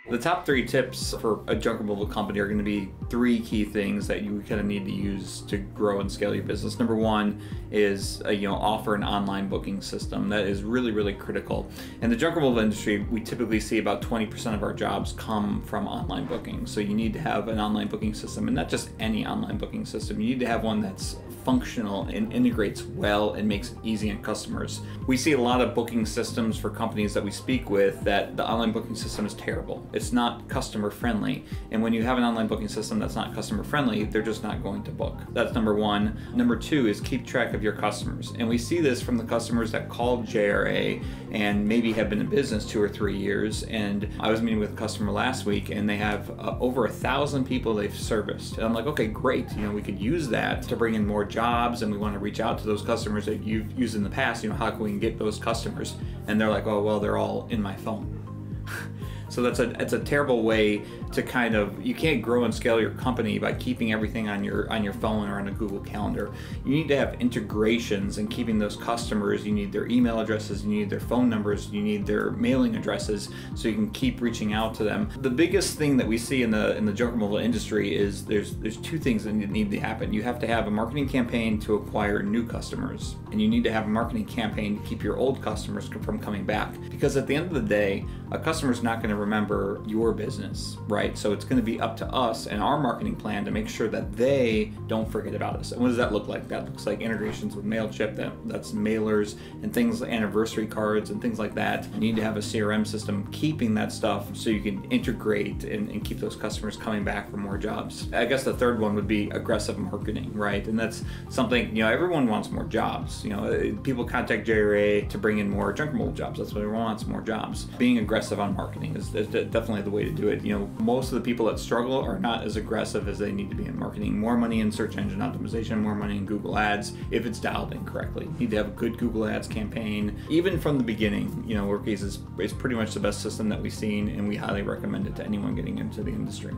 The top 3 tips for a junk removal company are going to be 3 key things that you kind of need to use to grow and scale your business. Number 1 is offer an online booking system. That is really, really critical. In the junk removal industry, we typically see about 20% of our jobs come from online booking. So you need to have an online booking system, and not just any online booking system. You need to have one that's functional and integrates well and makes it easy on customers. We see a lot of booking systems for companies that we speak with that the online booking system is terrible. It's not customer friendly. And when you have an online booking system that's not customer friendly, they're just not going to book. That's number 1. Number 2 is keep track of your customers. And we see this from the customers that call JRA and maybe have been in business 2 or 3 years. And I was meeting with a customer last week and they have over 1,000 people they've serviced. And I'm like, okay, great. We could use that to bring in more jobs, and we want to reach out to those customers that you've used in the past. How can we get those customers? And they're like, oh, well, they're all in my phone. So that's a terrible way to you can't grow and scale your company by keeping everything on your phone or on a Google Calendar. You need to have integrations and keeping those customers. You need their email addresses, you need their phone numbers, you need their mailing addresses, so you can keep reaching out to them. The biggest thing that we see in the junk removal industry is there's 2 things that need to happen. You have to have a marketing campaign to acquire new customers, and you need to have a marketing campaign to keep your old customers from coming back. Because at the end of the day, a customer's not going to remember your business, right? So it's going to be up to us and our marketing plan to make sure that they don't forget about us. And what does that look like? That looks like integrations with MailChimp, that's mailers and things, anniversary cards and things like that. You need to have a CRM system keeping that stuff so you can integrate and keep those customers coming back for more jobs. I guess the third one would be aggressive marketing, right? And that's something, everyone wants more jobs. People contact JRA to bring in more junk removal jobs. That's what everyone wants, more jobs. Being aggressive on marketing is definitely the way to do it. Most of the people that struggle are not as aggressive as they need to be in marketing. More money in search engine optimization, more money in Google Ads, if it's dialed in correctly. You need to have a good Google Ads campaign. Even from the beginning, Workiz is pretty much the best system that we've seen, and we highly recommend it to anyone getting into the industry.